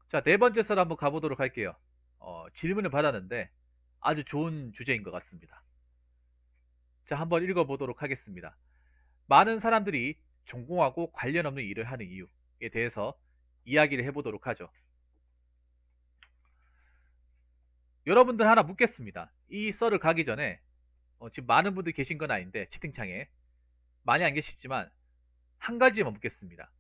자, 네 번째 썰 한번 가보도록 할게요. 질문을 받았는데 아주 좋은 주제인 것 같습니다. 자, 한번 읽어보도록 하겠습니다. 많은 사람들이 전공하고 관련 없는 일을 하는 이유에 대해서 이야기를 해보도록 하죠. 여러분들 하나 묻겠습니다. 이 썰을 가기 전에 지금 많은 분들이 계신 건 아닌데 채팅창에 많이 안 계시지만 한 가지만 묻겠습니다.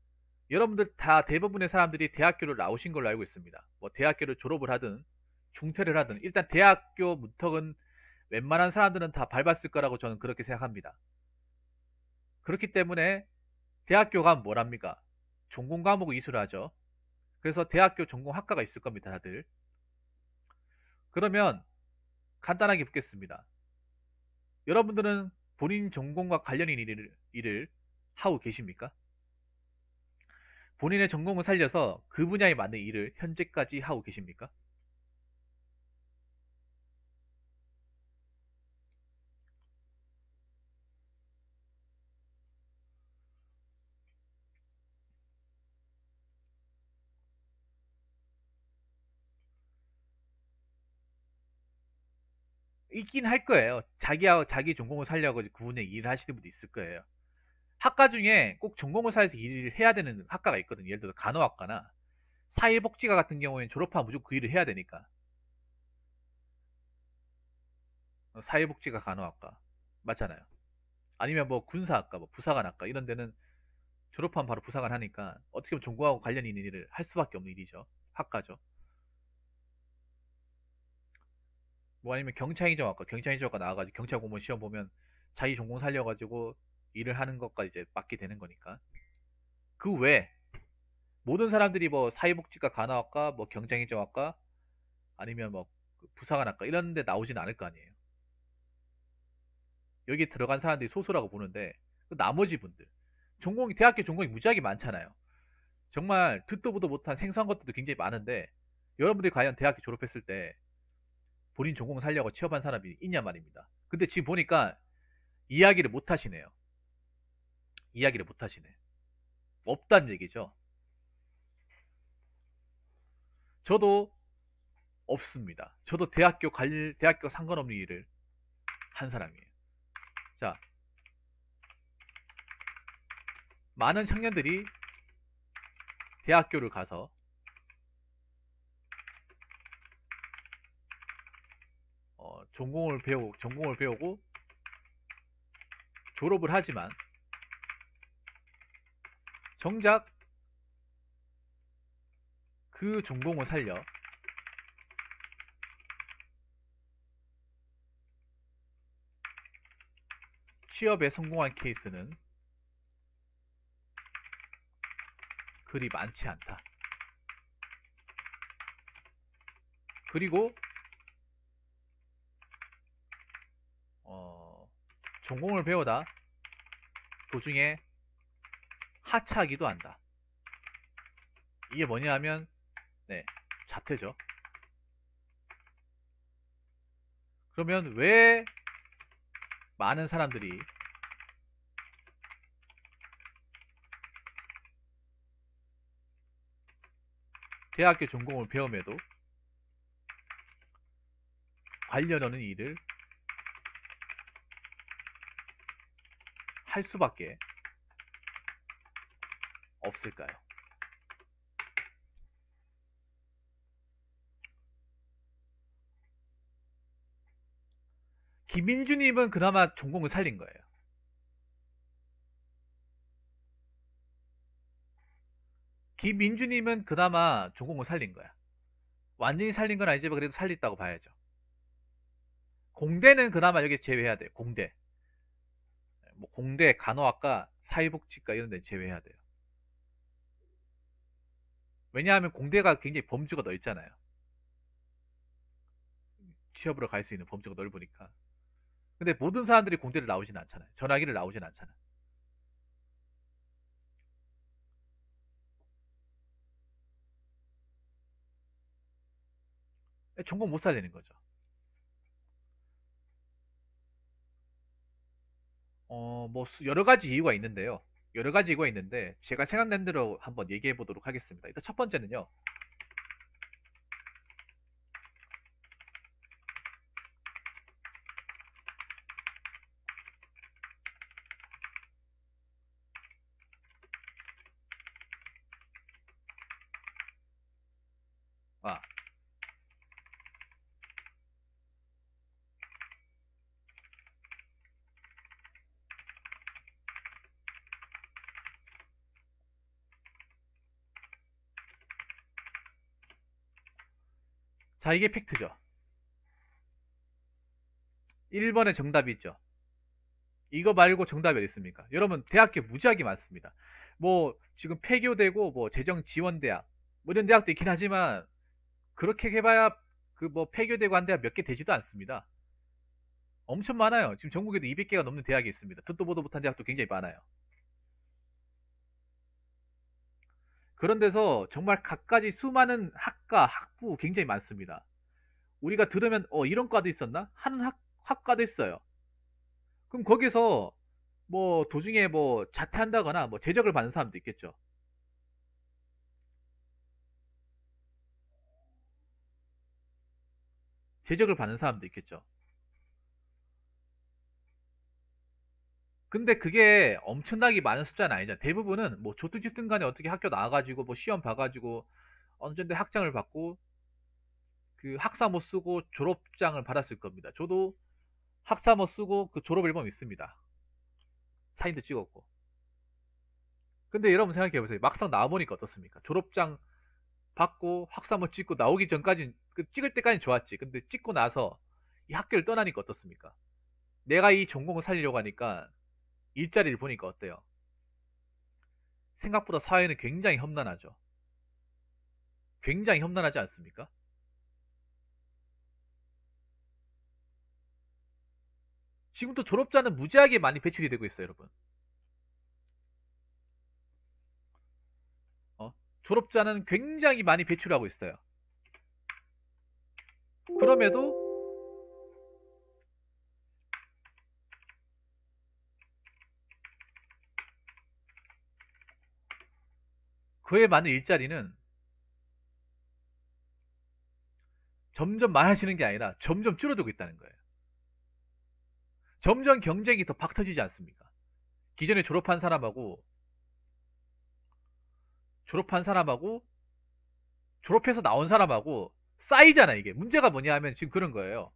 여러분들 다 대부분의 사람들이 대학교를 나오신 걸로 알고 있습니다. 뭐 대학교를 졸업을 하든 중퇴를 하든 일단 대학교 문턱은 웬만한 사람들은 다 밟았을 거라고 저는 그렇게 생각합니다. 그렇기 때문에 대학교 가면 뭘 합니까? 전공 과목을 이수를 하죠. 그래서 대학교 전공 학과가 있을 겁니다, 다들. 그러면 간단하게 묻겠습니다. 여러분들은 본인 전공과 관련 일을 하고 계십니까? 본인의 전공을 살려서 그 분야에 맞는 일을 현재까지 하고 계십니까? 있긴 할 거예요. 자기 전공을 살려고 그 분야에 일을 하시는 분도 있을 거예요. 학과 중에 꼭 전공을 살려서 일을 해야 되는 학과가 있거든요. 예를 들어 간호학과나 사회복지과 같은 경우에는 졸업하면 무조건 그 일을 해야 되니까. 사회복지과 간호학과 맞잖아요. 아니면 뭐 군사학과, 뭐 부사관학과 이런 데는 졸업하면 바로 부사관 하니까 어떻게 보면 전공하고 관련 있는 일을 할 수밖에 없는 일이죠. 학과죠. 뭐 아니면 경찰행정학과 나와가지고 경찰 공무원 시험 보면 자기 전공 살려가지고 일을 하는 것까지 이제 맡게 되는 거니까. 그 외에 모든 사람들이 뭐 사회복지과 간호학과, 뭐 경찰행정학과 아니면 뭐 부사관학과 이런 데 나오지는 않을 거 아니에요. 여기 들어간 사람들이 소수라고 보는데 그 나머지 분들 대학교 전공이 무지하게 많잖아요. 정말 듣도 보도 못한 생소한 것들도 굉장히 많은데 여러분들이 과연 대학교 졸업했을 때 본인 전공 살려고 취업한 사람이 있냐 말입니다. 근데 지금 보니까 이야기를 못 하시네요. 이야기를 못 하시네. 없다는 얘기죠. 저도 없습니다. 저도 대학교 상관없는 일을 한 사람이에요. 자, 많은 청년들이 대학교를 가서 전공을 배우고 졸업을 하지만 정작 그 전공을 살려 취업에 성공한 케이스는 그리 많지 않다. 그리고 전공을 배우다 도중에 하차하기도 한다. 이게 뭐냐 하면 네, 자퇴죠. 그러면 왜 많은 사람들이 대학교 전공을 배움에도 관련 없는 일을 할 수밖에 없을까요? 김민주님은 그나마 전공을 살린 거예요. 김민주님은 그나마 전공을 살린 거야. 완전히 살린 건 아니지만 그래도 살렸다고 봐야죠. 공대는 그나마 여기 제외해야 돼요. 공대. 뭐 공대, 간호학과, 사회복지과 이런 데 제외해야 돼요. 왜냐하면 공대가 굉장히 범주가 넓잖아요. 취업으로 갈 수 있는 범주가 넓으니까. 근데 모든 사람들이 공대를 나오진 않잖아요. 전화기를 나오진 않잖아요. 전공 못 살리는 거죠. 뭐 여러 가지 이유가 있는데요. 여러 가지 이유가 있는데 제가 생각난 대로 한번 얘기해 보도록 하겠습니다. 일단 첫 번째는요. 아, 자, 이게 팩트죠. 1번에 정답이 있죠. 이거 말고 정답이 어디 있습니까? 여러분, 대학교 무지하게 많습니다. 뭐 지금 폐교되고 뭐 재정지원대학 뭐 이런 대학도 있긴 하지만 그렇게 해봐야 그 뭐 폐교되고 한 대학 몇 개 되지도 않습니다. 엄청 많아요. 지금 전국에도 200개가 넘는 대학이 있습니다. 듣도 보도 못한 대학도 굉장히 많아요. 그런 데서 정말 갖가지 수많은 학과, 학부 굉장히 많습니다. 우리가 들으면 이런 과도 있었나? 하는 학과도 있어요. 그럼 거기서 뭐 도중에 뭐 자퇴한다거나 뭐 제적을 받는 사람도 있겠죠. 제적을 받는 사람도 있겠죠. 근데 그게 엄청나게 많은 숫자는 아니죠. 대부분은 뭐 좋든 싫든 간에 어떻게 학교 나와가지고 뭐 시험 봐가지고 어느 정도 학장을 받고 그 학사모 쓰고 졸업장을 받았을 겁니다. 저도 학사모 쓰고 그 졸업 앨범 있습니다. 사진도 찍었고. 근데 여러분 생각해 보세요. 막상 나와보니까 어떻습니까? 졸업장 받고 학사모 찍고 나오기 전까지 그 찍을 때까지 좋았지. 근데 찍고 나서 이 학교를 떠나니까 어떻습니까? 내가 이 전공을 살리려고 하니까 일자리를 보니까 어때요? 생각보다 사회는 굉장히 험난하죠. 굉장히 험난하지 않습니까? 지금도 졸업자는 무지하게 많이 배출이 되고 있어요, 여러분. 어? 졸업자는 굉장히 많이 배출하고 있어요. 그럼에도 그에 맞는 일자리는 점점 많아지는 게 아니라 점점 줄어들고 있다는 거예요. 점점 경쟁이 더 박터지지 않습니까? 기존에 졸업한 사람하고 졸업해서 나온 사람하고 쌓이잖아 이게. 문제가 뭐냐 하면 지금 그런 거예요.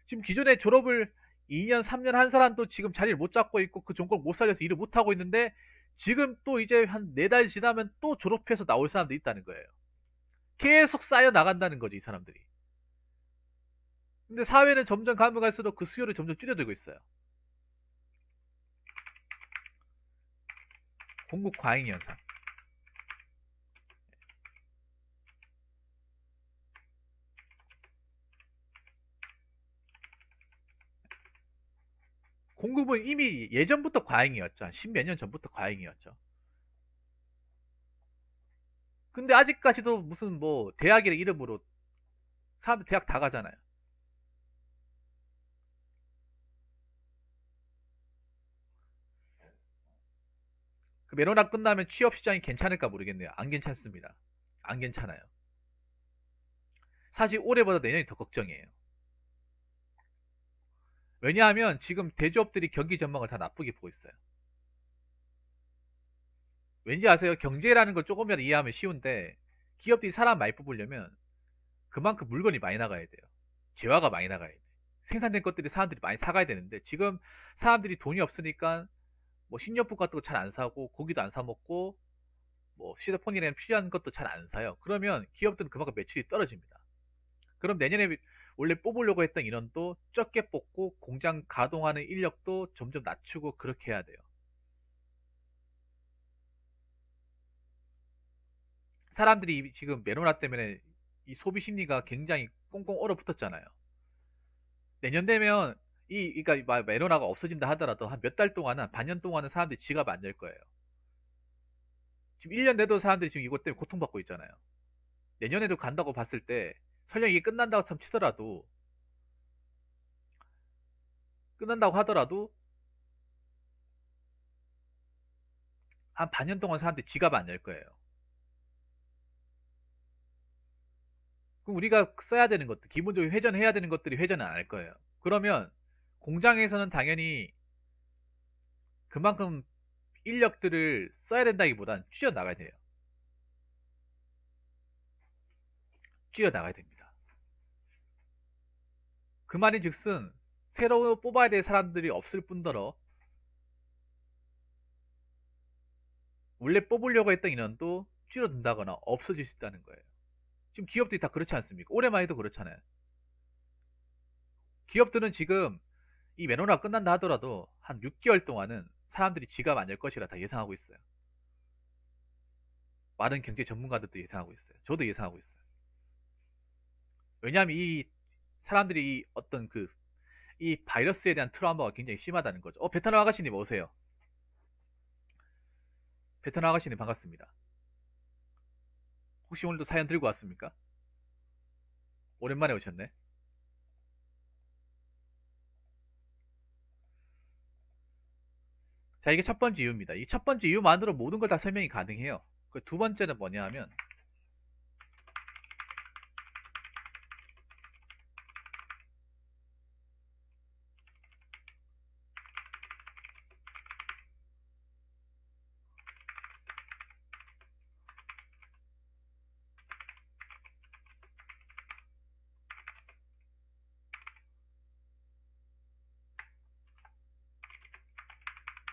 지금 기존에 졸업을 2년 3년 한 사람도 지금 자리를 못 잡고 있고 그 전공 못 살려서 일을 못 하고 있는데 지금 또 이제 한 4달 지나면 또 졸업해서 나올 사람도 있다는 거예요. 계속 쌓여 나간다는 거지 이 사람들이. 근데 사회는 점점 가면 갈수록 그 수요를 점점 줄여들고 있어요. 공급 과잉 현상. 공급은 이미 예전부터 과잉이었죠. 한 십몇 년 전부터 과잉이었죠. 근데 아직까지도 무슨 뭐 대학이라 이름으로 사람들 대학 다 가잖아요. 그 메로나 끝나면 취업 시장이 괜찮을까 모르겠네요. 안 괜찮습니다. 안 괜찮아요. 사실 올해보다 내년이 더 걱정이에요. 왜냐하면 지금 대기업들이 경기 전망을 다 나쁘게 보고 있어요. 왠지 아세요? 경제라는 걸 조금이라도 이해하면 쉬운데 기업들이 사람 많이 뽑으려면 그만큼 물건이 많이 나가야 돼요. 재화가 많이 나가야 돼. 생산된 것들이 사람들이 많이 사가야 되는데 지금 사람들이 돈이 없으니까 뭐 식료품 같은 거 잘 안 사고 고기도 안 사 먹고 뭐 휴대폰이나 필요한 것도 잘 안 사요. 그러면 기업들은 그만큼 매출이 떨어집니다. 그럼 내년에 원래 뽑으려고 했던 인원도 적게 뽑고 공장 가동하는 인력도 점점 낮추고 그렇게 해야 돼요. 사람들이 지금 메로나 때문에 이 소비 심리가 굉장히 꽁꽁 얼어붙었잖아요. 내년 되면 그러니까 메로나가 없어진다 하더라도 한 몇 달 동안은 반년 동안은 사람들이 지갑 안 열 거예요. 지금 1년 내도 사람들이 지금 이것 때문에 고통받고 있잖아요. 내년에도 간다고 봤을 때 설령 이게 끝난다고 참 치더라도 끝난다고 하더라도 한 반년 동안 사람들이 지갑 안 열 거예요. 그럼 우리가 써야 되는 것들, 기본적으로 회전해야 되는 것들이 회전을 안 할 거예요. 그러면 공장에서는 당연히 그만큼 인력들을 써야 된다기보단 줄여 나가야 돼요. 뛰어나가야 됩니다. 그 말인즉슨 새로 뽑아야 될 사람들이 없을 뿐더러 원래 뽑으려고 했던 인원도 줄어든다거나 없어질 수 있다는 거예요. 지금 기업들이 다 그렇지 않습니까? 올해만 해도 그렇잖아요. 기업들은 지금 이 매너가 끝난다 하더라도 한 6개월 동안은 사람들이 지갑 안 열 것이라 다 예상하고 있어요. 많은 경제 전문가들도 예상하고 있어요. 저도 예상하고 있어요. 왜냐하면 이 사람들이 이 어떤 이 바이러스에 대한 트라우마가 굉장히 심하다는 거죠. 베트남 아가씨님 오세요. 베트남 아가씨님 반갑습니다. 혹시 오늘도 사연 들고 왔습니까? 오랜만에 오셨네. 자, 이게 첫 번째 이유입니다. 이 첫 번째 이유만으로 모든 걸 다 설명이 가능해요. 그 두 번째는 뭐냐 하면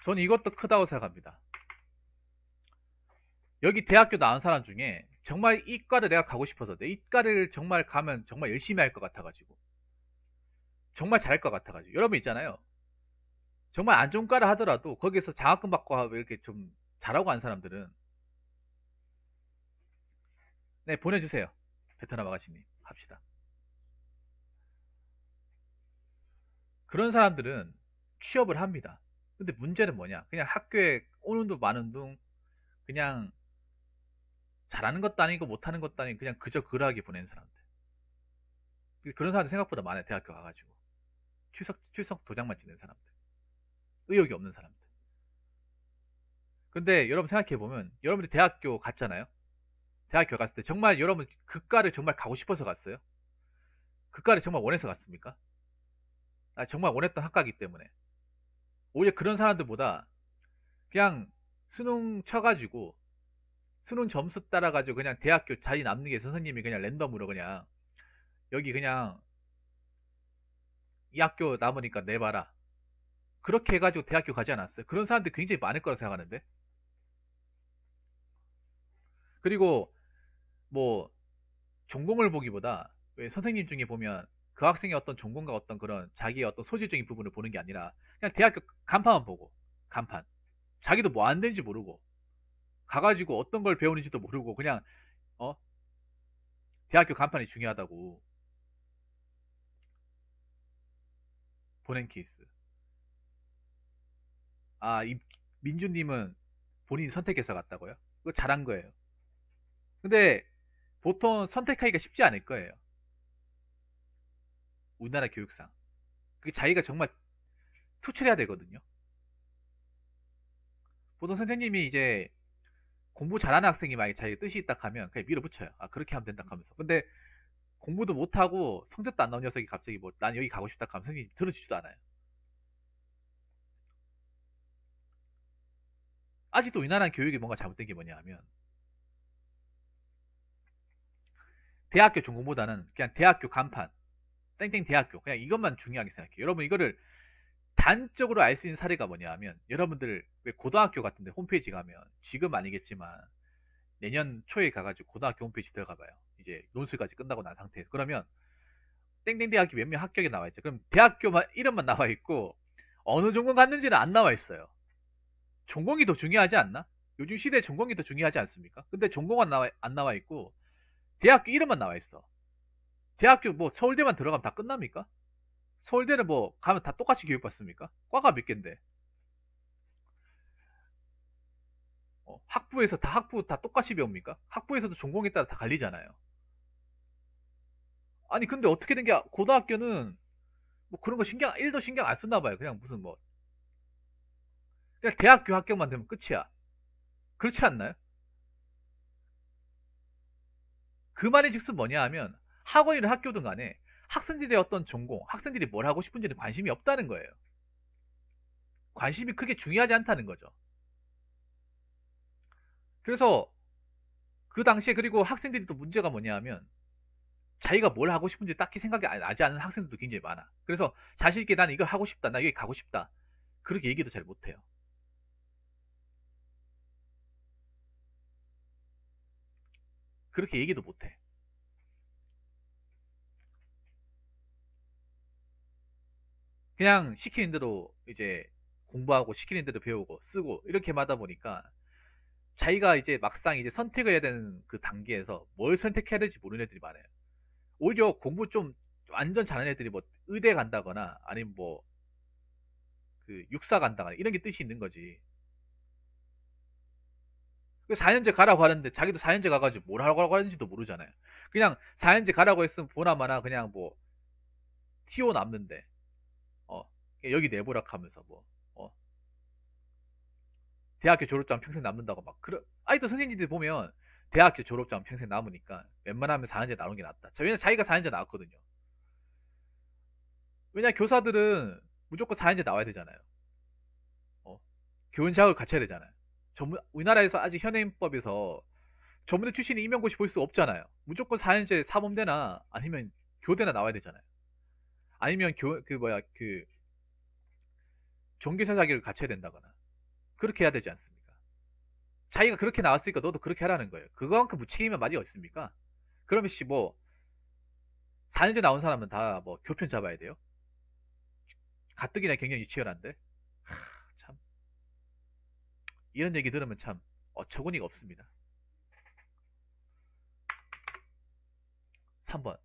저는 이것도 크다고 생각합니다. 여기 대학교 나온 사람 중에 정말 이과를 내가 가고 싶어서 내 이과를 정말 가면 정말 열심히 할 것 같아가지고 정말 잘할 것 같아가지고 여러분 있잖아요. 정말 안 좋은 과를 하더라도 거기서 장학금 받고 이렇게 좀 잘하고 한 사람들은 네 보내주세요. 베트남 아가씨님 합시다. 그런 사람들은 취업을 합니다. 근데 문제는 뭐냐? 그냥 학교에 오는 둥 마는 둥 그냥 잘하는 것도 아니고 못하는 것도 아니고 그냥 그저 그러하게 보낸 사람들. 그런 사람들 생각보다 많아요. 대학교 가가지고 출석 도장만 찍는 사람들, 의욕이 없는 사람들. 근데 여러분 생각해보면 여러분들이 대학교 갔잖아요. 대학교 갔을 때 정말 여러분 그 과를 정말 가고 싶어서 갔어요? 그 과를 정말 원해서 갔습니까? 정말 원했던 학과이기 때문에 오히려 그런 사람들보다 그냥 수능 쳐가지고 수능 점수 따라가지고 그냥 대학교 자리 남는 게 선생님이 그냥 랜덤으로 그냥 여기 그냥 이 학교 남으니까 내봐라 그렇게 해가지고 대학교 가지 않았어요? 그런 사람들이 굉장히 많을 거라고 생각하는데. 그리고 뭐 전공을 보기보다 왜 선생님 중에 보면 그 학생의 어떤 전공과 어떤 그런 자기의 어떤 소질적인 부분을 보는 게 아니라 그냥 대학교 간판만 보고 간판 자기도 뭐 안 되는지 모르고 가가지고 어떤 걸 배우는지도 모르고 그냥 어 대학교 간판이 중요하다고 보낸 케이스. 이 민주님은 본인이 선택해서 갔다고요? 그거 잘한 거예요. 근데 보통 선택하기가 쉽지 않을 거예요. 우리나라 교육상. 그게 자기가 정말 투철해야 되거든요. 보통 선생님이 이제 공부 잘하는 학생이 만약에 자기 뜻이 있다 하면 그냥 밀어붙여요. 그렇게 하면 된다 하면서. 근데 공부도 못하고 성적도 안 나온 녀석이 갑자기 뭐 난 여기 가고 싶다 하면 선생님이 들어주지도 않아요. 아직도 우리나라 교육이 뭔가 잘못된 게 뭐냐 하면 대학교 전공보다는 그냥 대학교 간판 땡땡 대학교 그냥 이것만 중요하게 생각해요. 여러분 이거를 단적으로 알 수 있는 사례가 뭐냐 하면 여러분들 왜 고등학교 같은데 홈페이지 가면 지금 아니겠지만 내년 초에 가가지고 고등학교 홈페이지 들어가 봐요. 이제 논술까지 끝나고 난 상태에서 그러면 땡땡 대학교 몇 명 합격이 나와 있죠. 그럼 대학교만 이름만 나와 있고 어느 전공 갔는지는 안 나와 있어요. 전공이 더 중요하지 않나? 요즘 시대에 전공이 더 중요하지 않습니까? 근데 전공은 안 나와 있고 대학교 이름만 나와 있어. 대학교 뭐 서울대만 들어가면 다 끝납니까? 서울대는 뭐 가면 다 똑같이 교육받습니까? 과가 몇 갠데? 학부에서 학부 다 똑같이 배웁니까? 학부에서도 전공에 따라 다 갈리잖아요. 아니 근데 어떻게 된 게 고등학교는 뭐 그런 거 1도 신경 안 쓰나 봐요. 그냥 무슨 뭐 그냥 대학교 합격만 되면 끝이야. 그렇지 않나요? 그 말이 즉슨 뭐냐 하면 학원이든 학교든 간에 학생들의 어떤 전공, 학생들이 뭘 하고 싶은지는 관심이 없다는 거예요. 관심이 크게 중요하지 않다는 거죠. 그래서 그 당시에 그리고 학생들이 또 문제가 뭐냐 하면 자기가 뭘 하고 싶은지 딱히 생각이 나지 않는 학생들도 굉장히 많아. 그래서 자신있게 나는 이걸 하고 싶다, 나 여기 가고 싶다, 그렇게 얘기도 잘 못해요. 그렇게 얘기도 못해. 그냥 시키는 대로 이제 공부하고 시키는 대로 배우고 쓰고 이렇게 하다 보니까 자기가 이제 막상 이제 선택을 해야 되는 그 단계에서 뭘 선택해야 될지 모르는 애들이 많아요. 오히려 공부 좀 완전 잘하는 애들이 뭐 의대 간다거나 아니면 뭐 그 육사 간다거나 이런 게 뜻이 있는 거지. 그 4년제 가라고 하는데 자기도 4년제 가가지고 뭘 하라고 하는지도 모르잖아요. 그냥 4년제 가라고 했으면 보나마나 그냥 뭐 TO 남는데 어 여기 내보라 하면서 뭐 대학교 졸업장 평생 남는다고 막 아직도 선생님들 보면 대학교 졸업장 평생 남으니까 웬만하면 4년제 나오는 게 낫다. 왜냐면 자기가 4년제 나왔거든요. 왜냐 교사들은 무조건 4년제 나와야 되잖아요. 어, 교원 자격을 갖춰야 되잖아요. 우리나라에서 아직 현행법에서 전문대 출신이 임용고시 볼 수 없잖아요. 무조건 4년제 사범대나 아니면 교대나 나와야 되잖아요. 아니면 그 종교사 자격을 갖춰야 된다거나 그렇게 해야 되지 않습니까? 자기가 그렇게 나왔으니까 너도 그렇게 하라는 거예요. 그거만큼 무책임한 말이 어딨습니까? 그러면 뭐 4년제 나온 사람은 다 뭐 교편 잡아야 돼요? 가뜩이나 경쟁이 치열한데 참 이런 얘기 들으면 참 어처구니가 없습니다. 3번.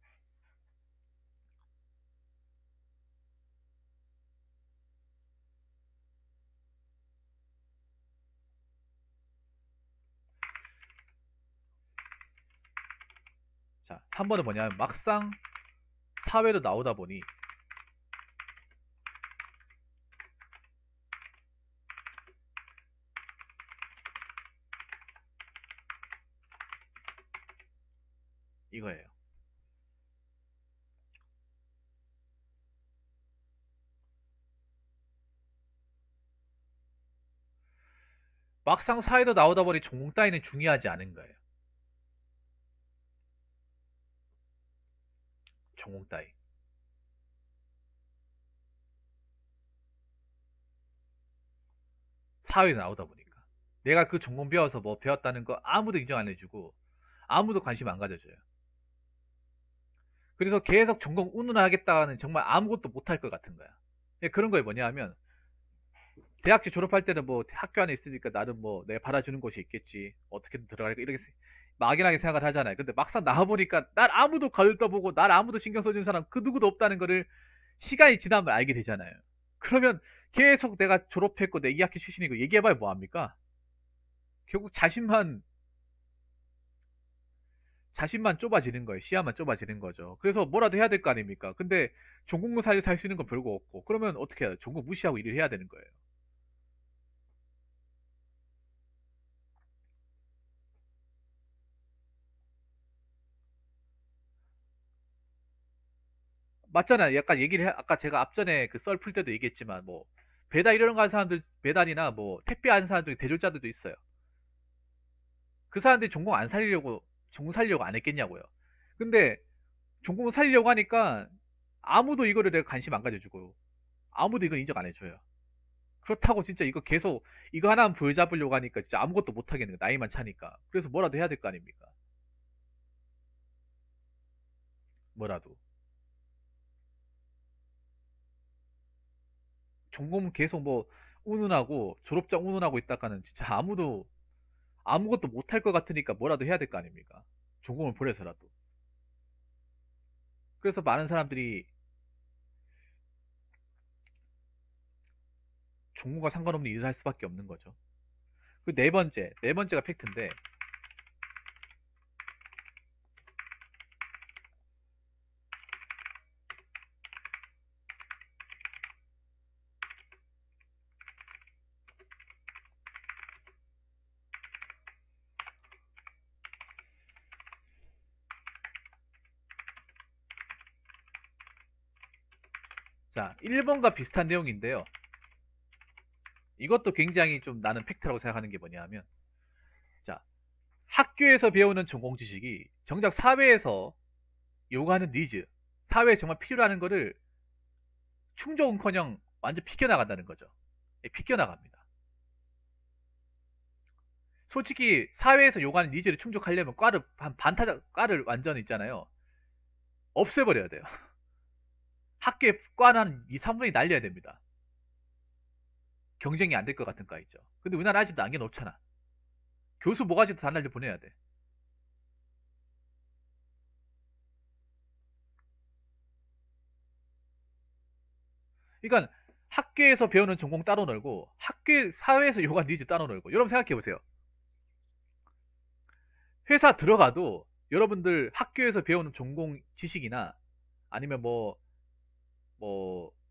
자, 3번은 뭐냐면 막상 사회로 나오다 보니 이거예요. 막상 사회로 나오다 보니 전공 따위는 중요하지 않은 거예요. 전공 따위. 사회로 나오다 보니까. 내가 그 전공 배워서 뭐 배웠다는 거 아무도 인정 안 해주고 아무도 관심 안 가져줘요. 그래서 계속 전공 운운하겠다는 정말 아무것도 못할 것 같은 거야. 그런 거에 뭐냐 하면 대학교 졸업할 때는 뭐 학교 안에 있으니까 나름 뭐 내가 받아주는 곳이 있겠지. 어떻게든 들어갈까 이렇게 막연하게 생각을 하잖아요. 근데 막상 나와보니까 날 아무도 가을떠보고 날 아무도 신경 써주는 사람 그 누구도 없다는 거를 시간이 지나면 알게 되잖아요. 그러면 계속 내가 졸업했고 내 2학기 출신이고 얘기해봐야 뭐합니까? 결국 자신만 좁아지는 거예요. 시야만 좁아지는 거죠. 그래서 뭐라도 해야 될 거 아닙니까? 근데 전공을 살 수 있는 건 별거 없고 그러면 어떻게 해야 돼? 전공 무시하고 일을 해야 되는 거예요. 맞잖아요. 약간 아까 제가 앞전에 그 썰 풀 때도 얘기했지만 뭐 배달 이런 거 하는 사람들 배달이나 뭐 택배 하는 사람들 대졸자들도 있어요. 그 사람들이 전공 살리려고 안 했겠냐고요. 근데 전공 살리려고 하니까 아무도 이거를 내가 관심 안 가져주고 아무도 이걸 인정 안 해줘요. 그렇다고 진짜 이거 계속 이거 하나만 부여잡으려고 하니까 진짜 아무것도 못 하겠는 거야. 나이만 차니까. 그래서 뭐라도 해야 될 거 아닙니까? 뭐라도. 전공 계속 뭐 운운하고 졸업장 운운하고 있다가는 진짜 아무것도 못 할 것 같으니까 뭐라도 해야 될 거 아닙니까? 전공을 보내서라도. 그래서 많은 사람들이 전공과 상관없는 일을 할 수밖에 없는 거죠. 그 네 번째가 팩트인데, 자, 1번과 비슷한 내용인데요. 이것도 굉장히 좀 나는 팩트라고 생각하는 게 뭐냐 하면, 자, 학교에서 배우는 전공 지식이 정작 사회에서 요구하는 니즈, 사회에 정말 필요하는 거를 충족은커녕 완전 비껴나간다는 거죠. 예, 비껴나갑니다. 솔직히 사회에서 요구하는 니즈를 충족하려면 과를 한 반타작 과를 완전 있잖아요. 없애버려야 돼요. 학교에 과는 한 2, 3분의 2 날려야 됩니다. 경쟁이 안 될 것 같은 과 있죠. 근데 우리나라 아직도 남겨놓잖아. 교수 모가지도 다 날려 보내야 돼. 그러니까 학교에서 배우는 전공 따로 놀고 학교 사회에서 요구하는 니즈 따로 놀고. 여러분 생각해 보세요. 회사 들어가도 여러분들 학교에서 배우는 전공 지식이나 아니면 뭐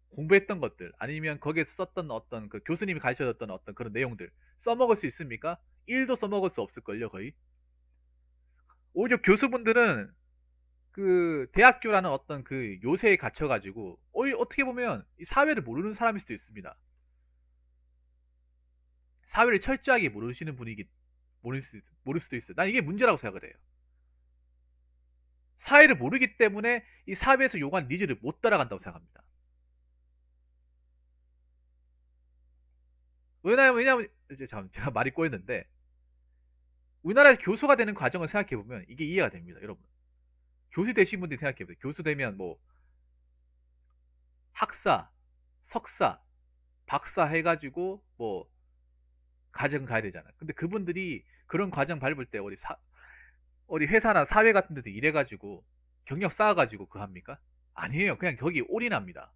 공부했던 것들 아니면 거기에서 썼던 어떤 그 교수님이 가르쳐줬던 어떤 그런 내용들 써먹을 수 있습니까? 1도 써먹을 수 없을걸요, 거의. 오히려 교수분들은 그 대학교라는 어떤 그 요새에 갇혀가지고 어떻게 보면 이 사회를 모르는 사람일 수도 있습니다. 사회를 철저하게 모르시는 분이기 모를 수도 있어요. 난 이게 문제라고 생각을 해요. 사회를 모르기 때문에 이 사회에서 요구하는 니즈를 못 따라간다고 생각합니다. 왜냐면 이제 참 제가 말이 꼬였는데 우리나라에서 교수가 되는 과정을 생각해 보면 이게 이해가 됩니다, 여러분. 교수 되신 분들이 생각해 보세요. 교수 되면 뭐 학사, 석사, 박사 해가지고 뭐 과정 가야 되잖아. 근데 그분들이 그런 과정 밟을 때 어디 회사나 사회 같은 데도 일해가지고 경력 쌓아가지고 그거 합니까? 아니에요. 그냥 거기 올인합니다.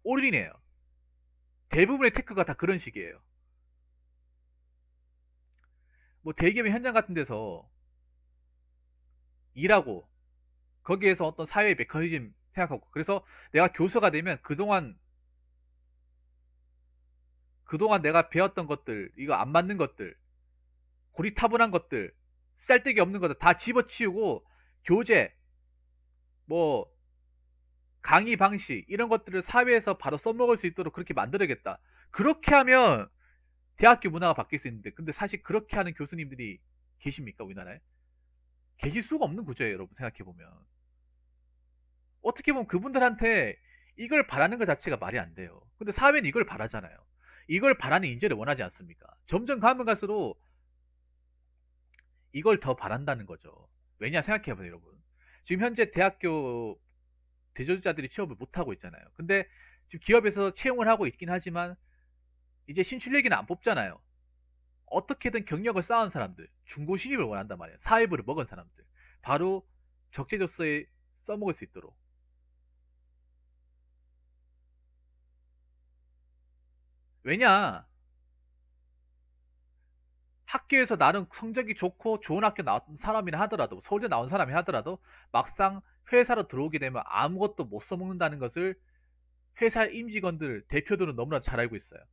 올인해요. 대부분의 테크가 다 그런 식이에요. 뭐 대기업의 현장 같은 데서 일하고 거기에서 어떤 사회의 메커니즘 생각하고 그래서 내가 교수가 되면 그동안 내가 배웠던 것들 이거 안 맞는 것들 고리타분한 것들 쓸데기 없는 것들 다 집어치우고 교재 뭐 강의 방식 이런 것들을 사회에서 바로 써먹을 수 있도록 그렇게 만들어야겠다. 그렇게 하면 대학교 문화가 바뀔 수 있는데 근데 사실 그렇게 하는 교수님들이 계십니까 우리나라에? 계실 수가 없는 구조예요 여러분 생각해보면. 어떻게 보면 그분들한테 이걸 바라는 것 자체가 말이 안 돼요. 근데 사회는 이걸 바라잖아요. 이걸 바라는 인재를 원하지 않습니까? 점점 가면 갈수록 이걸 더 바란다는 거죠. 왜냐 생각해보세요 여러분. 지금 현재 대학교 대졸자들이 취업을 못하고 있잖아요. 근데 지금 기업에서 채용을 하고 있긴 하지만 이제 신출얘기는 안 뽑잖아요. 어떻게든 경력을 쌓은 사람들, 중고 신입을 원한단 말이에요. 사회부를 먹은 사람들. 바로 적재적소에 써먹을 수 있도록. 왜냐? 학교에서 나름 성적이 좋고 좋은 학교 나온 사람이나 하더라도, 서울대 나온 사람이 하더라도 막상 회사로 들어오게 되면 아무것도 못 써먹는다는 것을 회사 임직원들, 대표들은 너무나 잘 알고 있어요.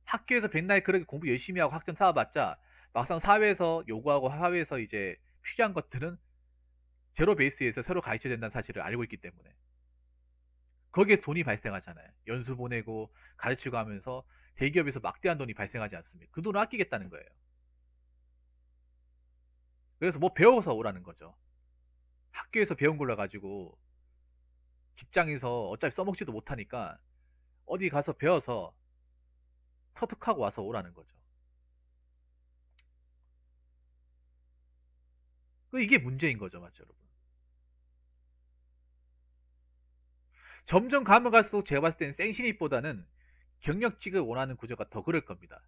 학교에서 백날 그렇게 공부 열심히 하고 학점 쌓아봤자 막상 사회에서 요구하고 사회에서 이제 필요한 것들은 제로 베이스에서 새로 가르쳐야 된다는 사실을 알고 있기 때문에 거기에 돈이 발생하잖아요. 연수 보내고 가르치고 하면서 대기업에서 막대한 돈이 발생하지 않습니까? 그 돈을 아끼겠다는 거예요. 그래서 뭐 배워서 오라는 거죠. 학교에서 배운 걸로 가지고 직장에서 어차피 써먹지도 못하니까 어디 가서 배워서 터득하고 와서 오라는 거죠. 이게 문제인 거죠, 맞죠, 여러분? 점점 가면 갈수록 제가 봤을 때는 생신입보다는 경력직을 원하는 구조가 더 그럴 겁니다.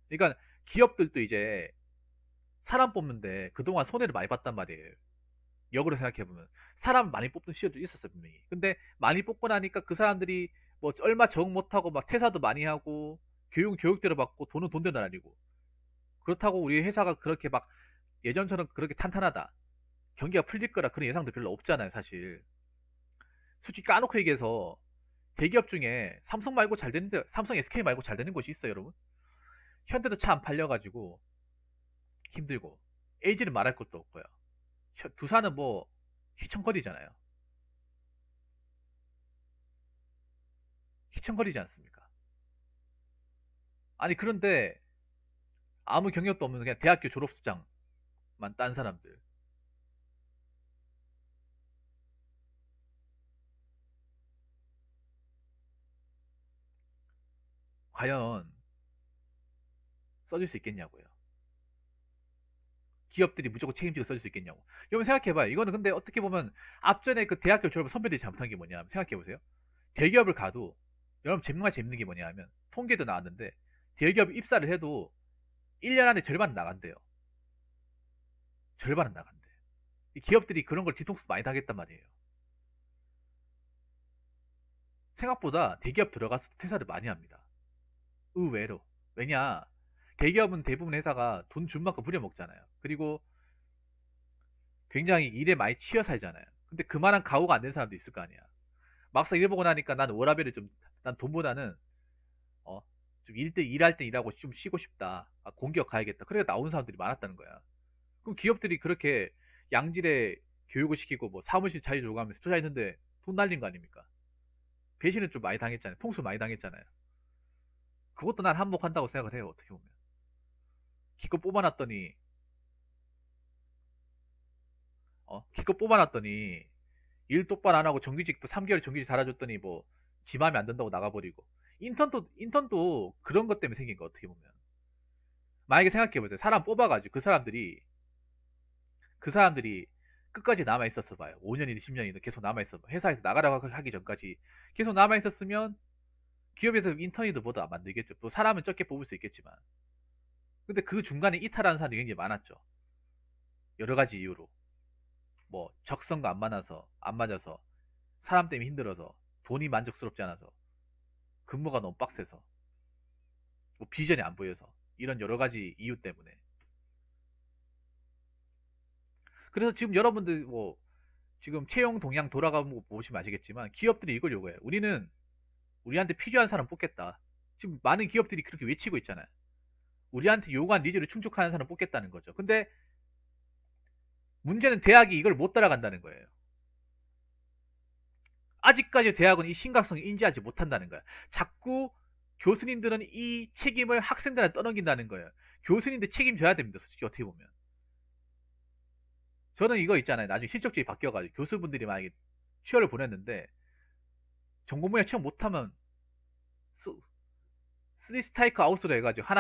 그러니까 기업들도 이제 사람 뽑는데 그동안 손해를 많이 봤단 말이에요. 역으로 생각해보면 사람 많이 뽑던 시절도 있었어요 분명히. 근데 많이 뽑고 나니까 그 사람들이 뭐 얼마 적응 못하고 막 퇴사도 많이 하고 교육대로 받고 돈은 돈대로 날리고 그렇다고 우리 회사가 그렇게 막 예전처럼 그렇게 탄탄하다 경기가 풀릴 거라 그런 예상도 별로 없잖아요 사실. 솔직히 까놓고 얘기해서 대기업 중에 삼성 말고 잘 되는데 삼성 SK 말고 잘 되는 곳이 있어요 여러분. 현대도 차 안 팔려가지고 힘들고 LG는 말할 것도 없고요. 두산은 뭐 휘청거리잖아요. 휘청거리지 않습니까? 아니 그런데 아무 경력도 없는 그냥 대학교 졸업수장만 딴 사람들 과연 써줄 수 있겠냐고요. 기업들이 무조건 책임지고 써줄 수 있겠냐고. 여러분 생각해봐요. 이거는 근데 어떻게 보면 앞전에 그 대학교 졸업 선배들이 잘못한 게 뭐냐 하면 생각해보세요. 대기업을 가도 여러분 정말 재밌는 게 뭐냐 하면 통계도 나왔는데 대기업 입사를 해도 1년 안에 절반은 나간대요. 절반은 나간대. 이 기업들이 그런 걸 뒤통수 많이 당했단 말이에요. 생각보다 대기업 들어가서 퇴사를 많이 합니다. 의외로. 왜냐? 대기업은 대부분 회사가 돈 준 만큼 부려먹잖아요. 그리고 굉장히 일에 많이 치여 살잖아요. 근데 그만한 가오가 안 된 사람도 있을 거 아니야. 막상 일해보고 나니까 난 워라밸을 좀, 난 돈보다는, 어, 좀 일할 때 일하고 좀 쉬고 싶다. 아, 공기업 가야겠다. 그래서 나오는 사람들이 많았다는 거야. 그럼 기업들이 그렇게 양질의 교육을 시키고 뭐 사무실 자유 조각하면서 투자했는데 돈 날린 거 아닙니까? 배신을 좀 많이 당했잖아요. 통수 많이 당했잖아요. 그것도 난 한몫한다고 생각을 해요. 어떻게 보면. 기껏 뽑아놨더니, 기껏 뽑아놨더니 일 똑바로 안 하고 정규직도 3개월 정규직 달아줬더니 뭐 지 맘에 안 든다고 나가버리고. 인턴도 그런 것 때문에 생긴 거 어떻게 보면. 만약에 생각해보세요. 사람 뽑아가지고 그 사람들이 끝까지 남아있었어 봐요. 5년이든 10년이든 계속 남아있어 봐. 회사에서 나가라고 하기 전까지 계속 남아있었으면 기업에서 인턴이든 뭐도 안 만들겠죠. 또 사람은 적게 뽑을 수 있겠지만. 근데 그 중간에 이탈하는 사람들이 굉장히 많았죠. 여러 가지 이유로. 뭐 적성과 안 맞아서 사람 때문에 힘들어서 돈이 만족스럽지 않아서 근무가 너무 빡세서 뭐 비전이 안 보여서 이런 여러 가지 이유 때문에. 그래서 지금 여러분들 뭐 지금 채용 동향 돌아가고 보시면 아시겠지만 기업들이 이걸 요구해요. 우리는 우리한테 필요한 사람 뽑겠다. 지금 많은 기업들이 그렇게 외치고 있잖아요. 우리한테 요구한 니즈를 충족하는 사람 뽑겠다는 거죠. 근데 문제는 대학이 이걸 못 따라간다는 거예요. 아직까지 대학은 이 심각성을 인지하지 못한다는 거야. 자꾸 교수님들은 이 책임을 학생들한테 떠넘긴다는 거예요. 교수님들 책임져야 됩니다. 솔직히 어떻게 보면. 저는 이거 있잖아요. 나중에 실적주의 바뀌어가지고 교수분들이 만약에 취업을 보냈는데 전공 분야 취업 못하면 쓰리 스타이크 아웃으로 해가지고 한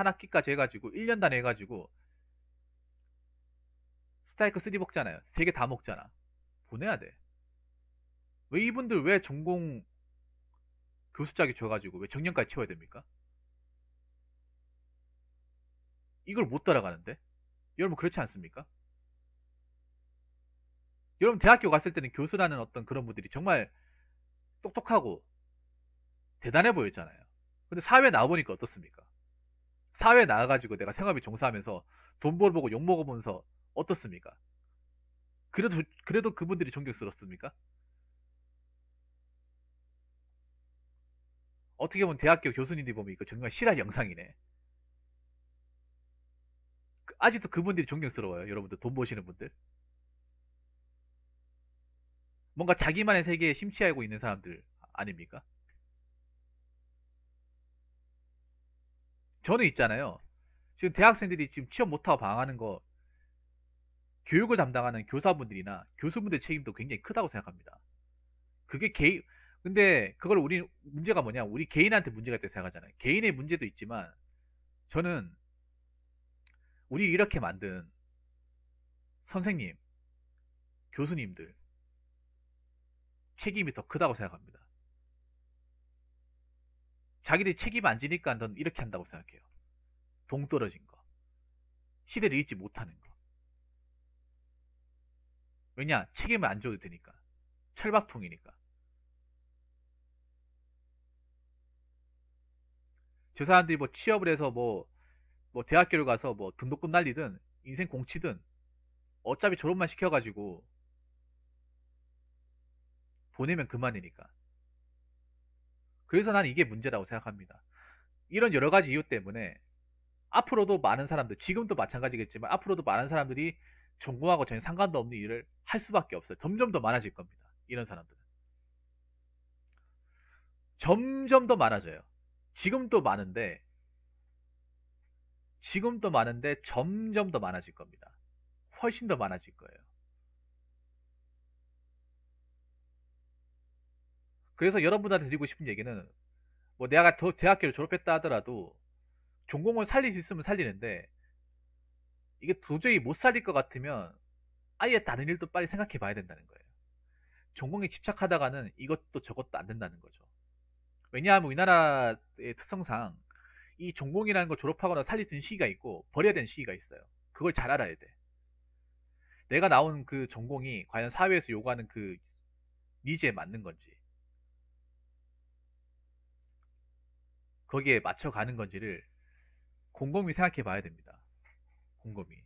학기까지 해가지고 1년 단위 해가지고 스타이크 3 먹잖아요. 3개 다 먹잖아. 보내야 돼. 왜 이분들 왜 전공 교수짝이 줘가지고 왜 정년까지 채워야 됩니까? 이걸 못 따라가는데? 여러분 그렇지 않습니까? 여러분 대학교 갔을 때는 교수라는 어떤 그런 분들이 정말 똑똑하고 대단해 보였잖아요. 근데 사회에 나와보니까 어떻습니까? 사회에 나와가지고 내가 생활비 종사하면서 돈 벌어보고 욕 먹어보면서 어떻습니까? 그래도 그분들이 존경스럽습니까? 어떻게 보면 대학교 교수님들이 보면 이거 정말 실화 영상이네. 아직도 그분들이 존경스러워요. 여러분들 돈 버시는 분들. 뭔가 자기만의 세계에 심취하고 있는 사람들 아닙니까? 저는 있잖아요. 지금 대학생들이 지금 취업 못하고 방황하는 거 교육을 담당하는 교사분들이나 교수분들 책임도 굉장히 크다고 생각합니다. 그게 근데 그걸 문제가 뭐냐? 우리 개인한테 문제가 있다고 생각하잖아요. 개인의 문제도 있지만 저는 우리 이렇게 만든 선생님, 교수님들 책임이 더 크다고 생각합니다. 자기들이 책임 안 지니까 넌 이렇게 한다고 생각해요. 동떨어진 거. 시대를 읽지 못하는 거. 왜냐? 책임을 안 져도 되니까. 철밥통이니까. 저 사람들이 뭐 취업을 해서 뭐 대학교를 가서 뭐 등록금 날리든 인생 공치든 어차피 졸업만 시켜가지고 보내면 그만이니까. 그래서 난 이게 문제라고 생각합니다. 이런 여러 가지 이유 때문에 앞으로도 많은 사람들, 지금도 마찬가지겠지만 앞으로도 많은 사람들이 전공하고 전혀 상관도 없는 일을 할 수밖에 없어요. 점점 더 많아질 겁니다. 이런 사람들은. 점점 더 많아져요. 지금도 많은데, 지금도 많은데 점점 더 많아질 겁니다. 훨씬 더 많아질 거예요. 그래서 여러분한테 드리고 싶은 얘기는 뭐 내가 더 대학교를 졸업했다 하더라도 전공을 살릴 수 있으면 살리는데 이게 도저히 못 살릴 것 같으면 아예 다른 일도 빨리 생각해 봐야 된다는 거예요. 전공에 집착하다가는 이것도 저것도 안 된다는 거죠. 왜냐하면 우리나라의 특성상 이 전공이라는 걸 졸업하거나 살릴 수 있는 시기가 있고 버려야 되는 시기가 있어요. 그걸 잘 알아야 돼. 내가 나온 그 전공이 과연 사회에서 요구하는 그 니즈에 맞는 건지 거기에 맞춰가는 건지를 곰곰이 생각해 봐야 됩니다. 곰곰이.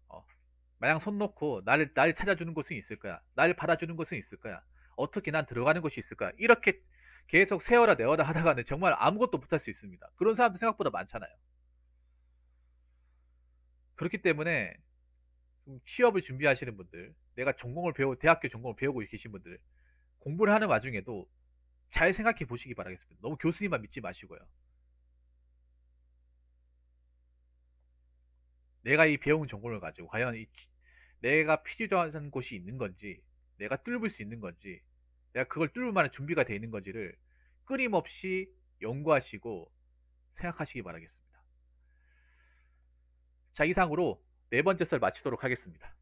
어. 마냥 손 놓고 나를 찾아주는 곳은 있을 거야. 나를 받아주는 곳은 있을 거야. 어떻게 난 들어가는 곳이 있을 거야. 이렇게 계속 세워라 내워라 하다가는 정말 아무것도 못할 수 있습니다. 그런 사람들 생각보다 많잖아요. 그렇기 때문에 취업을 준비하시는 분들, 내가 대학교 전공을 배우고 계신 분들, 공부를 하는 와중에도 잘 생각해 보시기 바라겠습니다. 너무 교수님만 믿지 마시고요. 내가 이 배운 전공을 가지고 과연 내가 필요한 곳이 있는 건지, 내가 뚫을 수 있는 건지, 내가 그걸 뚫을 만한 준비가 되어 있는 건지를 끊임없이 연구하시고 생각하시기 바라겠습니다. 자, 이상으로 네 번째 썰 마치도록 하겠습니다.